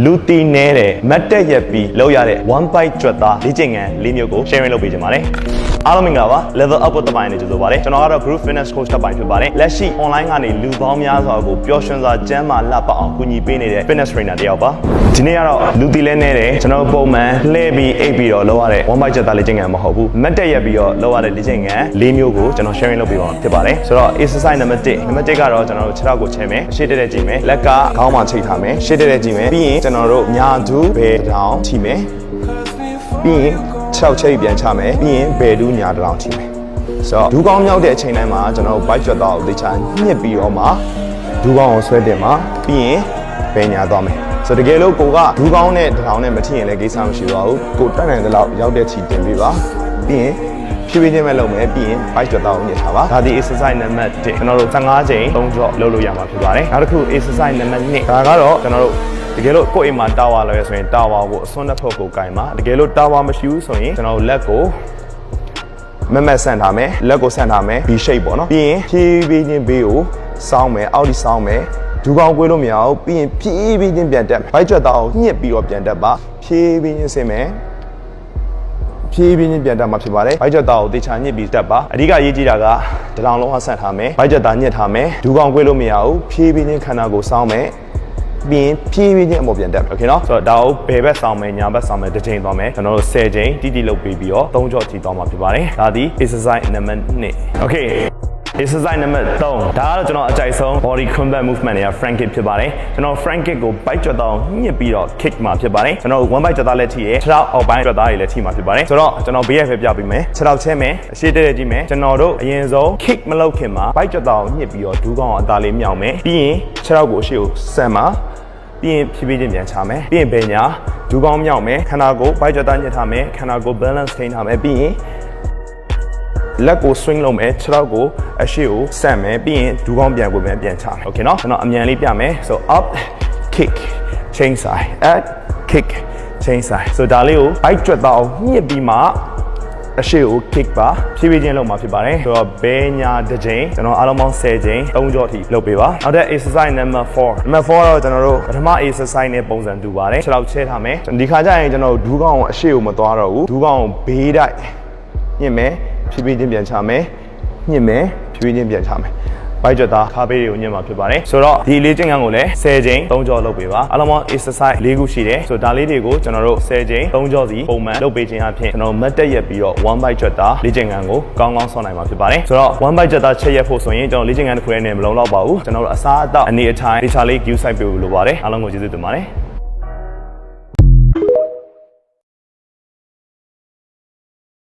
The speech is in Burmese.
လူတီနေတဲ့မတ်တက်ရက်ပြီးလောက်ရတဲ့ one bite ကြွက်သားလေ့ကျင့်ခန်း၄မျိုးကို sharing လုပ်ပေးကြပါတယ်အားလုံးမင်္ဂလာပါ level up တပိုင်းနဲ့ကြိုဆိုပါတယ်ကျွန်တော်ကတော့ group fitness coach တပိုင်းဖြစ်ပါတယ်လက်ရှိ online ကနေလူပေါင်းများစွာကိုပျော်ရွှင်စွာကျန်းမာလှပအောင်ကူညီပေးနေတဲ့ fitness trainer တယောက်ပါဒီနေ့ကတော့လူတီလဲနေတဲ့ကျွန်တော်ပုံမှန်လှည့်ပြီးအိပ်ပြီးတော့လောက်ရတဲ့ one bite ကြွက်သားလေ့ကျင့်ခန်းမဟုတ်ဘူးမတ်တက်ရက်ပြီးတော့လောက်ရတဲ့လေ့ကျင့်ခန်း၄မျိုးကိုကျွန်တော် sharing လုပ်ပေးပါဖြစ်ပါတယ်ဆိုတော့ exercise number 1ကတော့ကျွန်တော်တို့ခြေထောက်ကိုချဲမယ်ရှေ့တက်ကြည့်မယ်လက်ကခေါင်းမှာချိတ်ထားမယ်ရှေ့တက်ကြည့်မယ်ပြီးရင်ကျွန်တော်တို့ညာဒူးဘယ်တောင်ထိမယ်ပြီးရင်ခြေထောက်ချိတ်ပြန်ချမယ်ပြီးရင်ဘယ်ဒူးညာတောင်ထိမယ်ဆိုတော့ဒူးကောင်းမြောက်တဲ့အချိန်တိုင်းမှာကျွန်တော်တို့ bite ကြွက်သားကိုသေချာညှစ်ပြီးတော့မှဒူးကောင်းကိုဆွဲတင်မှာပြီးရင်ဘယ်ညာသွားမယ်ဆိုတော့တကယ်လို့ကိုကဒူးကောင်းနဲ့တောင်နဲ့မထိရင်လည်းကိစ္စမရှိပါဘူးကိုတက်နိုင်တဲ့လောက်ရောက်တဲ့ချီတင်ပေးပါပြီးရင်ဖြည်းဖြည်းချင်းပဲလုပ်မယ်ပြီးရင် bite ကြွက်သားကိုညှစ်ထားပါဒါဒီ exercise number 1ကျွန်တော်တို့15ချိန်3ကြော့လုပ်လို့ရမှာဖြစ်ပါတယ်နောက်တစ်ခု exercise number 2ဒါကတော့ကျွန်တော်တို့တကယ်လို့ကိုယ့်အိမ်မှာတာဝါလဲဆိုရင်တာဝါကိုအစွန်းတစ်ဖက်ကိုကင်ပါတကယ်လို့တာဝါမရှိဘူးဆိုရင်ကျွန်တော်တို့လက်ကိုမမတ်ဆန့်ထားမယ်လက်ကိုဆန့်ထားမယ် B shape ပေါ့နော်ပြီးရင်ဖြည်းဖြည်းချင်းဘေးကိုစောင်းမယ်အောက်ထိစောင်းမယ်ဒူးကောင်းကွေးလို့မရဘူးပြီးရင်ဖြည်းဖြည်းချင်းပြန်တက်မယ် bite ကြွက်သားကိုညှစ်ပြီးတော့ပြန်တက်ပါဖြည်းဖြည်းချင်းဆင်းမယ်ဖြည်းဖြည်းချင်းပြန်တက်မှာဖြစ်ပါတယ် bite ကြွက်သားကိုတေချာညှစ်ပြီးတက်ပါအဓိကရေးကြည့်တာကတထောင်လုံးအဆန့်ထားမယ် bite ကြွက်သားညှစ်ထားမယ်ဒူးကောင်းကွေးလို့မရဘူးဖြည်းဖြည်းချင်းခန္ဓာကိုယ်စောင်းမယ်ပြီးရင်ဖြည်းဖြည်းချင်းအပေါ်ပြန်တက်မယ်โอเคเนาะဆိုတော့ဒါကိုဘယ်ဘက်ဆောင်မယ်ညာဘက်ဆောင်မယ်တစ်ချိန်သွားမယ်ကျွန်တော်တို့10ချိန်တိတိလုပ်ပြီးပြီးတော့3ကြော့ထိသွားမှာဖြစ်ပါတယ်ဒါဒီ exercise number 2 okay exercise number 3ဒါကတော့ကျွန်တော်အကြိုက်ဆုံး body combat movement တွေက front kick ဖြစ်ပါတယ်ကျွန်တော် front kick ကို bite ကြွက်သားညှစ်ပြီးတော့ kick မှာဖြစ်ပါတယ်ကျွန်တော် one bite ကြွက်သားလည်းထိရခြေထောက်အောက်ပိုင်းကြွက်သားတွေလည်းထိမှာဖြစ်ပါတယ်ဆိုတော့ကျွန်တော်ဘေးရဖယ်ပြပေးမယ်ခြေထောက်ချဲမယ်အရှိတဲ့ကြည့်မယ်ကျွန်တော်တို့အရင်ဆုံး kick မလုပ်ခင်မှာ bite ကြွက်သားကိုညှစ်ပြီးတော့ဒူးကောင်းအောင်အသားလေးမြောက်မယ်ပြီးရင်ခြေထောက်ကိုအရှိကိုဆန်မှာပြီးရင်ဖြည်းဖြည်းချင်းပြန်ချမယ်ပြီးရင်ဘယ်ညာဒူးကောင်းမြောက်မယ်ခန္ဓာကိုယ် bite ကြွက်သားညှစ်ထားမယ်ခန္ဓာကိုယ် balance ထိန်းထားမယ်ပြီးရင်လက်ကို swing လုပ်မယ်ခြေထောက်ကိုအရှိကိုဆန့်မယ်ပြီးရင်ဒူးကောင်းပြန်ကိုပြန်ချမယ်โอเคเนาะကျွန်တော်အမြန်လေးပြမယ် so up kick chain side at kick chain side so ဒါလေးကို bite ကြွက်သားအောင်ညှစ်ပြီးမှအရှိကို kick ပါဖြည်းဖြည်းချင်းလုပ်မှာဖြစ်ပါတယ်ဆိုတော့ဘဲညာတစ်ချိန်ကျွန်တော်အားလုံးပေါင်း10ချိန်3ကြော့အထိလုပ်ပေးပါနောက်တဲ့ exercise number 4တော့ကျွန်တော်တို့ပထမ exercise နဲ့ပုံစံတူပါတယ်ခြေထောက်ချဲထားမယ်ဒီခါကျရင်ကျွန်တော်ဒူးကောင်းကိုအရှိကိုမသွားတော့ဘူးဒူးကောင်းကိုဘေးတိုက်ညှစ်မယ်ဖြည်းဖြည်းချင်းပြန်ချမယ်ညှစ်မယ်ဖြည်းဖြည်းချင်းပြန်ချမယ်bite ကြွက်သားခါးပေးတွေကိုညှစ်မှာဖြစ်ပါတယ်ဆိုတော့ဒီလေ့ကျင့်ခန်းကိုလည်း10ချိန်3ကြော့လုပ်ပေးပါအားလုံးပေါင်း exercise 4ခုရှိတယ်ဆိုတော့ဒါလေးတွေကိုကျွန်တော်တို့10ချိန်3ကြော့စီပုံမှန်လုပ်ပေးခြင်းအပြင်ကျွန်တော်မတ်တက်ရက်ပြီးတော့ one bite ကြွက်သားလေ့ကျင့်ခန်းကိုကောင်းကောင်းဆောင်းနိုင်မှာဖြစ်ပါတယ်ဆိုတော့ one bite ကြွက်သားချက်ရက်ဖို့ဆိုရင်ကျွန်တော်လေ့ကျင့်ခန်းတစ်ခုနဲ့မလုံလောက်ပါဘူးကျွန်တော်တို့အစားအသောက်အနေအထိုင်တခြားလေး view site ပေးလို့လိုပါတယ်အားလုံးကိုကျေးဇူးတင်ပါတယ်